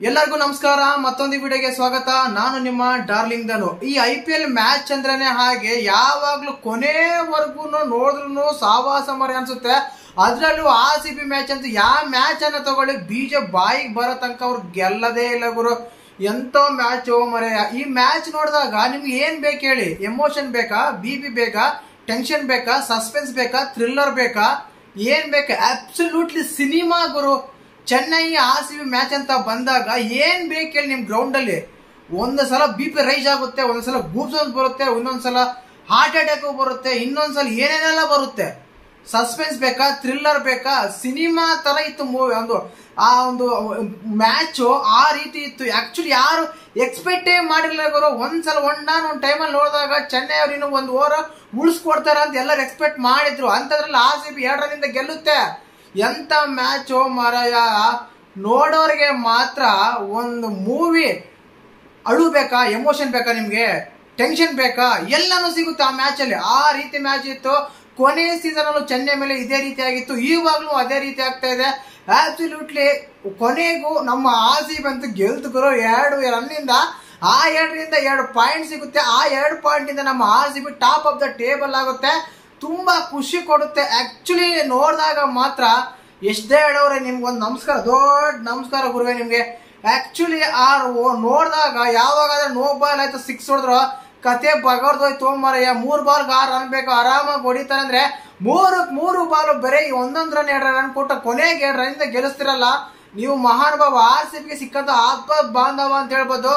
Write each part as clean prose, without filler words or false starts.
ಎಲ್ಲರಿಗೂ ನಮಸ್ಕಾರ. ಮತ್ತೊಂದು ವಿಡಿಯೋಗೆ ಸ್ವಾಗತ. ನಾನು ನಿಮ್ಮ ಡಾರ್ಲಿಂಗ್ ಧನು. ಈ IPL ಮ್ಯಾಚ್ ಅಂದ್ರೇನೆ ಹಾಗೆ, ಯಾವಾಗ್ಲೂ ಕೊನೆವರೆಗೂ ನೋಡಿದ್ರು ಸಾವಾಸ ಮರೆ ಅನ್ಸುತ್ತೆ. ಅದ್ರಲ್ಲೂ RCB ಮ್ಯಾಚ್ ಅಂತ ಯಾವ ಮ್ಯಾಚ್ ಅನ್ನ ತಗೊಳ್ಳಿ, ಬೀಜ ಬಾಯಿಗೆ ಬರೋ ತನಕ ಅವ್ರು ಗೆಲ್ಲದೇ ಇಲ್ಲ ಗುರು. ಎಂತ ಮ್ಯಾಚ್ ಮರೆಯ. ಈ ಮ್ಯಾಚ್ ನೋಡಿದಾಗ ನಿಮ್ಗೆ ಏನ್ ಬೇಕು ಹೇಳಿ? ಎಮೋಷನ್ ಬೇಕಾ, BP ಬೇಕಾ, ಟೆನ್ಷನ್ ಬೇಕಾ, ಸಸ್ಪೆನ್ಸ್ ಬೇಕಾ, ಥ್ರಿಲ್ಲರ್ ಬೇಕಾ, ಏನ್ ಬೇಕಾ? ಅಬ್ಸಲ್ಯೂಟ್ಲಿ ಸಿನಿಮಾ ಗುರು. ಚೆನ್ನೈ RCB ಮ್ಯಾಚ್ ಅಂತ ಬಂದಾಗ ಏನ್ ಬೇಕು ಹೇಳಿ? ನಿಮ್ ಗ್ರೌಂಡ್ ಅಲ್ಲಿ ಒಂದ್ಸಲ BP ರೈಸ್ ಆಗುತ್ತೆ, ಒಂದೊಂದ್ಸಲ ಗೂಪ್ಸ್ ಬರುತ್ತೆ, ಇನ್ನೊಂದ್ಸಲ ಹಾರ್ಟ್ ಅಟ್ಯಾಕ್ ಬರುತ್ತೆ, ಇನ್ನೊಂದ್ಸಲ ಏನೇನೆಲ್ಲ ಬರುತ್ತೆ. ಸಸ್ಪೆನ್ಸ್ ಬೇಕಾ, ಥ್ರಿಲ್ಲರ್ ಬೇಕಾ? ಸಿನಿಮಾ ತರ ಇತ್ತು ಮೂವಿ. ಒಂದು ಮ್ಯಾಚ್ ಆ ರೀತಿ ಇತ್ತು. ಆಕ್ಚುಲಿ ಯಾರು ಎಕ್ಸ್ಪೆಕ್ಟೇ ಮಾಡಿರ್ಲಿಲ್ಲ ಗುರು. ಒಂದ್ಸಲ ಒಂದ್ ಟೈಮಲ್ಲಿ ನೋಡಿದಾಗ ಚೆನ್ನೈ ಅವ್ರು ಇನ್ನೂ ಒಂದು ಓವರ್ ಉಳಿಸ್ಕೊಡ್ತಾರ ಅಂತ ಎಲ್ಲರೂ ಎಕ್ಸ್ಪೆಕ್ಟ್ ಮಾಡಿದ್ರು. ಅಂತದ್ರಲ್ಲಿ RCB 2 ರನ್ನಿಂದ ಗೆಲ್ಲುತ್ತೆ. ಎಂತ ಮ್ಯಾಚ್ ಮಾರಾಯ. ನೋಡೋರಿಗೆ ಮಾತ್ರ ಒಂದು ಮೂವಿ ಅಳು ಬೇಕಾ, ಎಮೋಷನ್ ಬೇಕಾ, ನಿಮ್ಗೆ ಟೆನ್ಷನ್ ಬೇಕಾ, ಎಲ್ಲಾನು ಸಿಗುತ್ತೆ ಆ ಮ್ಯಾಚ್ ಅಲ್ಲಿ. ಆ ರೀತಿ ಮ್ಯಾಚ್ ಇತ್ತು. ಕೊನೆ ಸೀಸನ್ ಅಲ್ಲೂ ಚೆನ್ನೈ ಮೇಲೆ ಇದೇ ರೀತಿ ಆಗಿತ್ತು, ಈವಾಗ್ಲೂ ಅದೇ ರೀತಿ ಆಗ್ತಾ ಇದೆ. ಅಬ್ಸಲ್ಯೂಟ್ಲಿ ಕೊನೆಗೂ ನಮ್ಮ RCB ಅಂತೂ ಗೆಲ್ತು ಗುರು. 2 ರನ್ನಿಂದ ಆ 2ರಿಂದ 2 ಪಾಯಿಂಟ್ ಸಿಗುತ್ತೆ. ಆ 2 ಪಾಯಿಂಟ್ ಇಂದ ನಮ್ಮ RCB top of the table ಆಗುತ್ತೆ. ತುಂಬಾ ಖುಷಿ ಕೊಡುತ್ತೆ. ಆಕ್ಚುಲಿ ನೋಡಿದಾಗ ಮಾತ್ರ ಎಷ್ಟೇ ಹೇಳೋರೆ ನಿಮ್ಗೊಂದು ನಮಸ್ಕಾರ, ದೊಡ್ಡ ನಮಸ್ಕಾರ ಗುರುವೆ ನಿಮ್ಗೆ. ಆಕ್ಚುಲಿ ನೋಡಿದಾಗ ಯಾವಾಗಾದ್ರೆ ನೋ ಬಾಲ್ ಆಯ್ತು, 6 ಹೊಡೆದ್ರು ಕತೆ ಬಗರ್ದೋಯ್ತು ಮಾರಯ್ಯ. 3 ಬಾಲ್ಗೆ 6 ರನ್ ಬೇಕು, ಆರಾಮಾಗಿ ಹೊಡಿತಾರೆ. ಅಂದ್ರೆ 3 ಬಾಲ್ ಬರೀ 1 ರನ್ 2 ರನ್ ಕೊಟ್ಟ ಕೊನೆಗೆ 2 ರನ್ನಿಂದ ಗೆಲ್ಲಿಸ್ತಿರಲ್ಲ ನೀವು. ಮಹಾನುಭಾವ. RCBಗೆ ಸಿಕ್ಕಂತ ಆತ್ಮ ಬಾಂಧವ ಅಂತ ಹೇಳ್ಬೋದು.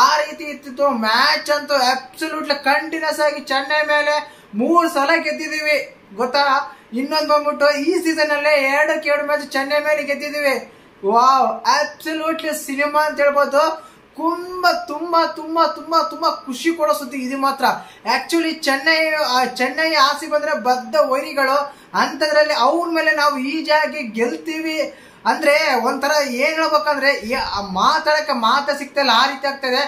ಆ ರೀತಿ ಇತ್ತಿತ್ತು ಮ್ಯಾಚ್ ಅಂತೂ. ಅಬ್ಸಲ್ಯೂಟ್ಲಿ ಕಂಟಿನ್ಯೂಸ್ ಆಗಿ ಚೆನ್ನೈ ಮೇಲೆ 3 ಸಲ ಗೆದ್ದಿದೀವಿ ಗೊತ್ತಾ. ಇನ್ನೊಂದು ಬಂದ್ಬಿಟ್ಟು ಈ ಸೀಸನ್ ಅಲ್ಲೇ 2 ಮ್ಯಾಚ್ ಚೆನ್ನೈ ಮೇಲೆ ಗೆದ್ದಿದೀವಿ. ವಾವ್, ಅಬ್ಸಲ್ಯೂಟ್ಲಿ ಸಿನಿಮಾ ಅಂತ ಹೇಳ್ಬೋದು. ತುಂಬಾ ತುಂಬಾ ತುಂಬಾ ತುಂಬಾ ತುಂಬಾ ಖುಷಿ ಕೊಡೋ ಸುದ್ದಿ ಇದು ಮಾತ್ರ. ಆಕ್ಚುಲಿ ಚೆನ್ನೈ RCB ಬಂದ್ರೆ ಬದ್ಧ ವೈರಿಗಳು. ಅಂತದ್ರಲ್ಲಿ ಅವ್ರ ಮೇಲೆ ನಾವು ಈಜಾಗಿ ಗೆಲ್ತೀವಿ ಅಂದ್ರೆ ಒಂಥರ ಏನ್ ಹೇಳ್ಬೇಕಂದ್ರೆ ಮಾತಾಡಕ್ಕೆ ಮಾತಾ ಸಿಗ್ತಾ ಆ ರೀತಿ ಆಗ್ತದೆ.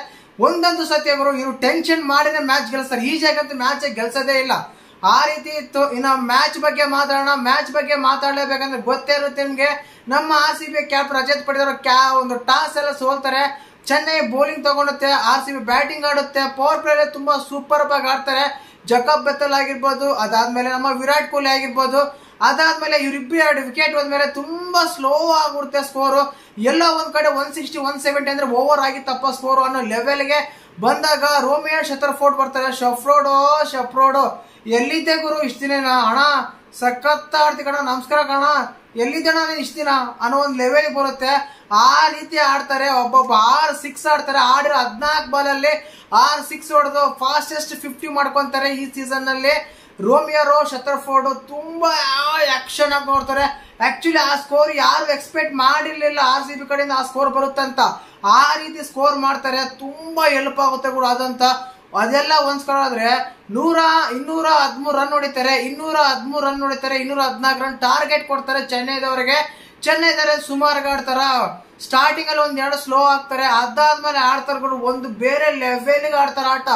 ಒಂದೊಂದು ಸತ್ಯ ಗುರು, ಇವ್ರು ಟೆನ್ಷನ್ ಮಾಡಿದ್ರೆ ಮ್ಯಾಚ್ ಗೆಲ್ಸ್ತಾರೆ. ಈಜಾಗಂತೂ ಮ್ಯಾಚ್ ಗೆಲ್ಸೋದೇ ಇಲ್ಲ. ಆ ರೀತಿ ಇತ್ತು. ಇನ್ನು ಮ್ಯಾಚ್ ಬಗ್ಗೆ ಮಾತಾಡೋಣ. ಮ್ಯಾಚ್ ಬಗ್ಗೆ ಮಾತಾಡ್ಲೇಬೇಕಂದ್ರೆ ಗೊತ್ತೇ ಇರುತ್ತೆ ನಿಮ್ಗೆ. ನಮ್ಮ RCB ಕ್ಯಾಪ್ ರಜತ್ ಪಡೆದವರು ಒಂದು ಟಾಸ್ ಎಲ್ಲ ಸೋಲ್ತಾರೆ. ಚೆನ್ನೈ ಬೌಲಿಂಗ್ ತಗೊಳುತ್ತೆ, RCB ಬ್ಯಾಟಿಂಗ್ ಆಡುತ್ತೆ. ಪವರ್ ಪ್ಲೇ ತುಂಬಾ ಸೂಪರ್ ಆಗಿ ಆಡ್ತಾರೆ. ಜಕಬ್ ಬೆತ್ತಲ್ ಆಗಿರ್ಬೋದು, ಅದಾದ್ಮೇಲೆ ನಮ್ಮ ವಿರಾಟ್ ಕೊಹ್ಲಿ ಆಗಿರ್ಬೋದು. ಅದಾದ್ಮೇಲೆ ಇವರಿಬ್ಬರು 2 ವಿಕೆಟ್ ಹೋದ್ಮೇಲೆ ತುಂಬಾ ಸ್ಲೋ ಆಗ್ಬಿಡುತ್ತೆ ಸ್ಕೋರು. ಎಲ್ಲೋ ಒಂದ್ ಕಡೆ 160 170 ಅಂದ್ರೆ ಓವರ್ ಆಗಿತ್ತಪ್ಪ ಸ್ಕೋರು ಅನ್ನೋ ಲೆವೆಲ್ಗೆ ಬಂದಾಗ ರೋಮಿಯೋ ಶತರ್ಫೋರ್ಡ್ ಬರ್ತಾರೆ. ಶಫ್ರೋಡು ಎಲ್ಲಿದ್ದೆ ಗುರು ಇಷ್ಟ ದಿನ? ಅಣ್ಣ ಸಖತ್ ಆಡ್ತಿ ಕಣ, ನಮಸ್ಕಾರ ಕಣ, ಎಲ್ಲಿದ್ದಣ ನೀನ್ ಇಷ್ಟ ದಿನ ಅನ್ನೋ ಒಂದು ಲೆವೆಲ್ ಬರುತ್ತೆ. ಆ ರೀತಿ ಆಡ್ತಾರೆ. ಒಬ್ಬೊಬ್ಬ 6 ಆಡ್ತಾರೆ. ಆಡಿರೋ 14 ಬಾಲಲ್ಲಿ 6 ಹೊಡೆದು ಫಾಸ್ಟೆಸ್ಟ್ 50 ಮಾಡ್ಕೊಂತಾರೆ ಈ ಸೀಸನ್ ನಲ್ಲಿ. ರೋಮಿಯೋ ಶತರ್ಫೋರ್ಡ್ ತುಂಬಾ ಆಕ್ಷನ್ ಆಗಿ ನೋಡ್ತಾರೆ. ಆಕ್ಚುಲಿ ಆ ಸ್ಕೋರ್ ಯಾರು ಎಕ್ಸ್ಪೆಕ್ಟ್ ಮಾಡಿರ್ಲಿಲ್ಲ RCB ಕಡೆಯಿಂದ ಆ ಸ್ಕೋರ್ ಬರುತ್ತಂತ. ಆ ರೀತಿ ಸ್ಕೋರ್ ಮಾಡ್ತಾರೆ. ತುಂಬಾ ಹೆಲ್ಪ್ ಆಗುತ್ತೆ ಕೂಡ ಅದಂತ. ಅದೆಲ್ಲ ಒಂದ್ಸ್ಕೊಳ್ಳೋದ್ರೆ 213 ರನ್ ಹೊಡಿತಾರೆ, 213 ರನ್ ಹೊಡಿತಾರೆ, 214 ರನ್ ಟಾರ್ಗೆಟ್ ಕೊಡ್ತಾರೆ ಚೆನ್ನೈದವರಿಗೆ. ಚೆನ್ನೈದವರೇ ಸುಮಾರು ಆಡ್ತಾರ. ಸ್ಟಾರ್ಟಿಂಗ್ ಅಲ್ಲಿ 1-2 ಸ್ಲೋ ಆಗ್ತಾರೆ. ಅದಾದ್ಮೇಲೆ ಆಡ್ತಾರ ಒಂದು ಬೇರೆ ಲೆವೆಲ್ಗೆ ಆಡ್ತಾರ ಆಟ.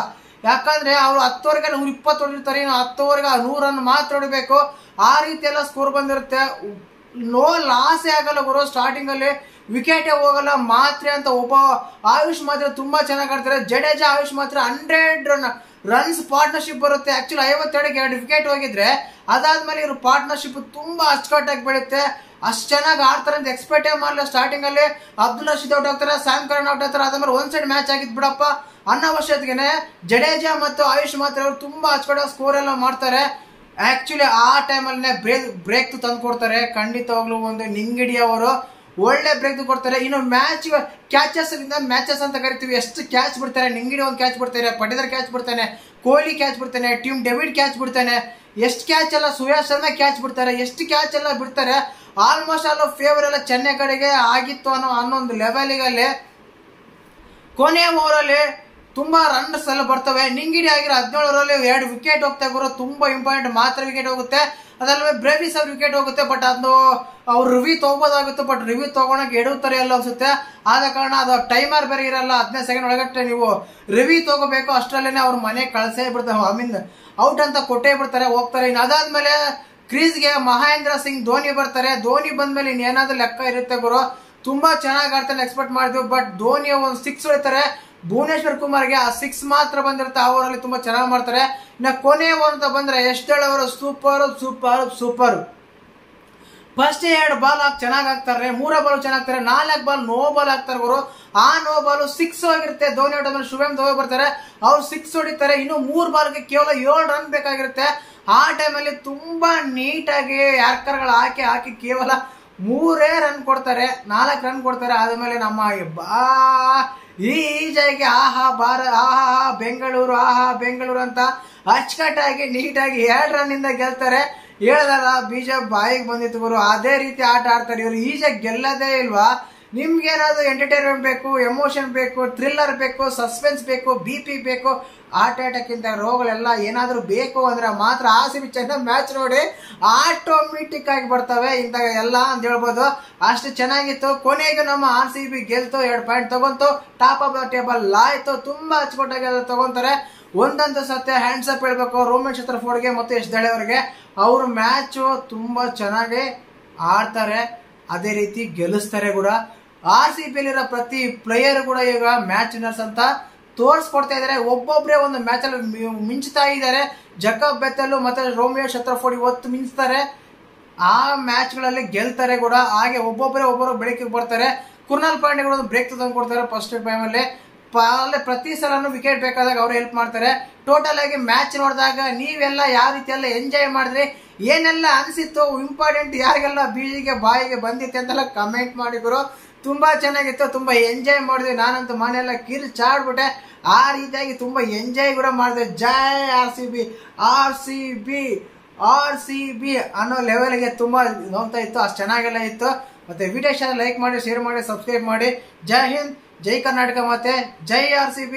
ಯಾಕಂದ್ರೆ ಅವ್ರು 10 ಓವರ್ಗೆ 120 ಹೊಡಿರ್ತಾರೆ, ಇನ್ನು 10 ಓವರ್ಗೆ 100 ರನ್ ಮಾತ್ರ ಹೊಡಿಬೇಕು. ಆ ರೀತಿ ಎಲ್ಲ ಸ್ಕೋರ್ ಬಂದಿರುತ್ತೆ. ನೋ ಲಾಸೇ ಆಗಲ್ಲ ಗುರು. ಸ್ಟಾರ್ಟಿಂಗ್ ಅಲ್ಲಿ ವಿಕೆಟ್ ಹೋಗಲ್ಲ ಮಾತ್ರ ಅಂತ ಒಬ್ಬ ಆಯುಷ್ ಮಾತ್ರ ತುಂಬಾ ಚೆನ್ನಾಗಿ ಆಡ್ತಾರೆ. ಜಡೇಜಾ ಆಯುಷ್ ಮಾತ್ರ 100 ರನ್ಸ್ ಪಾರ್ಟ್ನರ್ಶಿಪ್ ಬರುತ್ತೆ. ಆಕ್ಚುಲಿ 52ಗೆ 2 ವಿಕೆಟ್ ಹೋಗಿದ್ರೆ ಅದಾದ್ಮೇಲೆ ಇವ್ರ ಪಾರ್ಟ್ನರ್ಶಿಪ್ ತುಂಬಾ ಅಚ್ಚುಕಟ್ಟಾಗಿ ಬೆಳುತ್ತೆ. ಅಷ್ಟು ಚೆನ್ನಾಗಿ ಆಡ್ತಾರೆ ಅಂತ ಎಕ್ಸ್ಪೆಕ್ಟೇ ಮಾಡಲ್ಲ. ಸ್ಟಾರ್ಟಿಂಗ್ ಅಲ್ಲಿ ಅಬ್ದುಲ್ ರಶೀದ್ ಔಟ್ ಆಗ್ತಾರೆ, ಸ್ಯಾಮ್ ಕರ್ನ್ ಔಟ್ ಆಗ್ತಾರೆ. ಅದಾದ್ಮೇಲೆ ಒಂದ್ ಸೈಡ್ ಮ್ಯಾಚ್ ಆಗಿದ್ ಬಿಡಪ್ಪ ಅನ್ನೋ ವರ್ಷಕ್ಕೆ ಜಡೇಜಾ ಮತ್ತು ಆಯುಷ್ ಮಾತ್ರ ಅವರು ತುಂಬಾ ಅಚ್ಚುಕಟ್ಟಾಗಿ ಸ್ಕೋರ್ ಎಲ್ಲ ಮಾಡ್ತಾರೆ. ಆಕ್ಚುಲಿ ಆ ಟೈಮಲ್ಲಿ ಬ್ರೇಕ್ ತಂದು ಕೊಡ್ತಾರೆ. ಖಂಡಿತವಾಗ್ಲೂ ಒಂದು ನಿಂಗಿಡಿ ಅವರು ಒಳ್ಳೆ ಬ್ರೇಕ್ ಕೊಡ್ತಾರೆ. ಇನ್ನು ಮ್ಯಾಚ್ ಮ್ಯಾಚಸ್ ಅಂತ ಕರಿತೀವಿ. ಎಷ್ಟು ಕ್ಯಾಚ್ ಬಿಡ್ತಾರೆ? ನಿಂಗಿಡಿ ಒಂದು ಕ್ಯಾಚ್ ಬಿಡ್ತಾರೆ, ಪಟೇದರ್ ಕ್ಯಾಚ್ ಬಿಡ್ತಾನೆ, ಕೊಹ್ಲಿ ಕ್ಯಾಚ್ ಬಿಡ್ತಾನೆ, ಟಿಮ್ ಡೇವಿಡ್ ಕ್ಯಾಚ್ ಬಿಡ್ತಾನೆ. ಎಷ್ಟು ಕ್ಯಾಚ್ ಎಲ್ಲ ಸುಯಾಶ್ ಶರ್ಮಾ ಕ್ಯಾಚ್ ಬಿಡ್ತಾರೆ. ಎಷ್ಟು ಕ್ಯಾಚ್ ಎಲ್ಲ ಬಿಡ್ತಾರೆ. ಆಲ್ಮೋಸ್ಟ್ ಆಲ್ ಫೇವರ್ ಎಲ್ಲ ಚೆನ್ನೈ ಕಡೆಗೆ ಆಗಿತ್ತು ಅನ್ನೋ ಒಂದು ಲೆವೆಲ್ಗೆ ಕೊನೆ ಓವರಲ್ಲಿ ತುಂಬಾ ರನ್ಸ್ ಎಲ್ಲ ಬರ್ತವೆ. ನಿಂಗಿಡಿ ಆಗಿರೋ 17 ಓವರಲ್ಲಿ 2 ವಿಕೆಟ್ ಹೋಗ್ತಾ ಗುರು. ತುಂಬಾ ಇಂಪಾರ್ಟೆಂಟ್ ಮಾತ್ರ ವಿಕೆಟ್ ಹೋಗುತ್ತೆ. ಅದಲ್ಲದೆ ಬ್ರೇವಿಸ್ ಅವ್ರ ವಿಕೆಟ್ ಹೋಗುತ್ತೆ. ಬಟ್ ಅದು ಅವ್ರು ರಿವ್ಯೂ ತಗೋಬೋದಾಗುತ್ತೆ. ಬಟ್ ರಿವ್ಯೂ ತಗೊಳಕ್ ಎಡುತ್ತಾರೆ ಎಲ್ಲ ಅನ್ಸುತ್ತೆ. ಆದ ಕಾರಣ ಅದು ಟೈಮರ್ ಬೇರೆ ಇರಲ್ಲ. 15 ಸೆಕೆಂಡ್ ಒಳಗಟ್ಟೆ ನೀವು ರಿವ್ಯೂ ತಗೋಬೇಕು. ಅಷ್ಟರಲ್ಲೇನೆ ಅವ್ರ ಮನೆ ಕಳ್ಸೇ ಬಿಡ್ತಾರೆ. ಔಟ್ ಅಂತ ಕೊಟ್ಟೇ ಬಿಡ್ತಾರೆ, ಹೋಗ್ತಾರೆ. ಇನ್ನು ಅದಾದ್ಮೇಲೆ ಕ್ರೀಸ್ಗೆ ಮಹೇಂದ್ರ ಸಿಂಗ್ ಧೋನಿ ಬರ್ತಾರೆ. ಧೋನಿ ಬಂದ್ಮೇಲೆ ಇನ್ನೇನಾದ್ರೂ ಲೆಕ್ಕ ಇರುತ್ತೆ ಗುರು. ತುಂಬಾ ಚೆನ್ನಾಗಿ ಆಡ್ತಾರೆ ಎಕ್ಸ್ಪೆಕ್ಟ್ ಮಾಡಿದ್ವಿ. ಬಟ್ ಧೋನಿ ಒಂದು 6 ಹೊಡಿತಾರೆ, ಭುವನೇಶ್ವರ್ ಕುಮಾರ್ಗೆ ಆ 6 ಮಾತ್ರ ಬಂದಿರುತ್ತೆ. ಅವರಲ್ಲಿ ತುಂಬಾ ಚೆನ್ನಾಗಿ ಮಾಡ್ತಾರೆ. ಇನ್ನ ಕೊನೆ ಓವರ್ ಅಂತ ಬಂದ್ರೆ ಎಷ್ಟೇಳು ಅವರು super super super. First 2 ball ಚೆನ್ನಾಗಿ ಹಾಕ್ತಾರೆ, 3 ಬಾಲ್ ಚೆನ್ನಾಗ್ತಾರೆ, 4 ಬಾಲ್ ನೋ ಬಾಲ್ ಹಾಕ್ತಾರೆ ಅವರು. ಆ ನೋ ಬಾಲ್ 6 ಹೋಗಿರುತ್ತೆ. ಧೋನಿ ಹೊಡೆದ ಮೇಲೆ ಶುಭಮ್ ದುಬೆ ಬರ್ತಾರೆ, ಅವ್ರು 6 ಹೊಡಿತಾರೆ. ಇನ್ನು 3 ಬಾಲ್ಗೆ ಕೇವಲ 7 ರನ್ ಬೇಕಾಗಿರುತ್ತೆ. ಆ ಟೈಮಲ್ಲಿ ತುಂಬಾ ನೀಟಾಗಿ ಯಾರ್ಕರ್ಗಳು ಹಾಕಿ ಕೇವಲ 3 ರನ್ ಕೊಡ್ತಾರೆ, 4 ರನ್ ಕೊಡ್ತಾರೆ. ಆದ್ಮೇಲೆ ನಮ್ಮ ಈಜಾಗಿ ಆಹಾ ಬೆಂಗಳೂರು ಅಂತ ಅಚ್ಚುಕಟ್ಟಾಗಿ ನೀಟಾಗಿ 2 ರನ್ ಇಂದ ಗೆಲ್ತಾರೆ. ಹೇಳಿದಾರ ಬೀಜ ಬಾಯಿಗೆ ಬಂದಿತ್ತು ಗುರು, ಅದೇ ರೀತಿ ಆಟ ಆಡ್ತಾರೆ ಇವರು. ಈಜಾಗಿ ಗೆಲ್ಲದೇ ಇಲ್ವಾ? ನಿಮ್ಗೇನಾದ್ರು ಎಂಟರ್ಟೈನ್ಮೆಂಟ್ ಬೇಕು, ಎಮೋಷನ್ ಬೇಕು, ಥ್ರಿಲ್ಲರ್ ಬೇಕು, ಸಸ್ಪೆನ್ಸ್ ಬೇಕು, BP ಬೇಕು, ಆಟಕ್ಕಿಂತ ರೋಗಗಳೆಲ್ಲ ಏನಾದ್ರು ಬೇಕು ಅಂದ್ರೆ ಮಾತ್ರ RCB ಚೆನ್ನೈ ಮ್ಯಾಚ್ ನೋಡಿ ಆಟೋಮೆಟಿಕ್ ಆಗಿ ಬರ್ತವೆ ಇಂತ ಎಲ್ಲ ಅಂತ ಹೇಳ್ಬೋದು. ಅಷ್ಟು ಚೆನ್ನಾಗಿತ್ತು. ಕೊನೆಗೆ ನಮ್ಮ RCB ಗೆಲ್ತು, 2 ಪಾಯಿಂಟ್ ತಗೊಂತು, ಟಾಪ್ ಆಫ್ ದ ಟೇಬಲ್ ಆಯ್ತು. ತುಂಬಾ ಅಚ್ಚುಕಟ್ಟಾಗಿ ತಗೊಂತಾರೆ. ಒಂದಂತೂ ಸತ್ಯ ಹ್ಯಾಂಡ್ಸ್ ಅಪ್ ಹೇಳ್ಬೇಕು ರೋಮನ್ ಶತ್ರಫೋರ್ಡ್ಗೆ ಮತ್ತು ಯಶ್ ದಳೆ ಅವರಿಗೆ. ಅವರು ಮ್ಯಾಚ್ ತುಂಬಾ ಚೆನ್ನಾಗಿ ಆಡ್ತಾರೆ, ಅದೇ ರೀತಿ ಗೆಲ್ಲಿಸ್ತಾರೆ ಕೂಡ. RCB ಅಲ್ಲಿರೋ ಪ್ರತಿ ಪ್ಲೇಯರ್ ಕೂಡ ಈಗ ಮ್ಯಾಚ್ ವಿನ್ನರ್ಸ್ ಅಂತ ತೋರಿಸ್ಕೊಡ್ತಾ ಇದಾರೆ. ಒಬ್ಬೊಬ್ರೆ ಒಂದು ಮ್ಯಾಚ್ ಅಲ್ಲಿ ಮಿಂಚ್ತಾ ಇದ್ದಾರೆ. ಜಕಬ್ ಬೆಥೆಲ್ ಮತ್ತೆ ರೋಮಿಯೋ ಶತ್ರಫೋರ್ಡ್ ಇವತ್ತು ಮಿಂಚ್ತಾರೆ, ಆ ಮ್ಯಾಚ್ ಗಳಲ್ಲಿ ಗೆಲ್ತಾರೆ ಕೂಡ. ಹಾಗೆ ಒಬ್ಬೊಬ್ಬರು ಬೆಳಕಿಗೆ ಬರ್ತಾರೆ. ಕುರ್ನಾಲ್ ಪಾಂಡ್ಯ ಬ್ರೇಕ್ ತಂದು ಕೊಡ್ತಾರೆ ಫಸ್ಟ್ ಟೈಮ್ ಅಲ್ಲಿ. ಪ್ರತಿ ಸಲನು ವಿಕೆಟ್ ಬೇಕಾದಾಗ ಅವ್ರು ಹೆಲ್ಪ್ ಮಾಡ್ತಾರೆ. ಟೋಟಲ್ ಆಗಿ ಮ್ಯಾಚ್ ನೋಡಿದಾಗ ನೀವೆಲ್ಲ ಯಾವ ರೀತಿ ಎಲ್ಲ ಎಂಜಾಯ್ ಮಾಡಿದ್ರಿ, ಏನೆಲ್ಲ ಅನಿಸಿತ್ತು, ಇಂಪಾರ್ಟೆಂಟ್ ಯಾರಿಗೆಲ್ಲ ಬೀಜಿಗೆ ಬಾಯಿಗೆ ಬಂದಿತ್ತು ಅಂತೆಲ್ಲ ಕಮೆಂಟ್ ಮಾಡಿದ್ರು. ತುಂಬಾ ಚೆನ್ನಾಗಿತ್ತು, ತುಂಬಾ ಎಂಜಾಯ್ ಮಾಡಿದ್ವಿ. ನಾನಂತೂ ಮನೆಯೆಲ್ಲ ಚಾಡ್ಬಿಟ್ಟೆ. ಆ ರೀತಿಯಾಗಿ ತುಂಬಾ ಎಂಜಾಯ್ ಕೂಡ ಮಾಡಿದೆ. ಜೈ RCB ಅನ್ನೋ ಲೆವೆಲ್ಗೆ ತುಂಬಾ ನೋಡ್ತಾ ಇತ್ತು. ಅಷ್ಟು ಚೆನ್ನಾಗೆಲ್ಲ ಇತ್ತು. ಮತ್ತೆ ವಿಡಿಯೋ ಇಷ್ಟ ಲೈಕ್ ಮಾಡಿ, ಶೇರ್ ಮಾಡಿ, ಸಬ್ಸ್ಕ್ರೈಬ್ ಮಾಡಿ. ಜೈ ಹಿಂದ್, ಜೈ ಕರ್ನಾಟಕ, ಮತ್ತೆ ಜೈ RCB.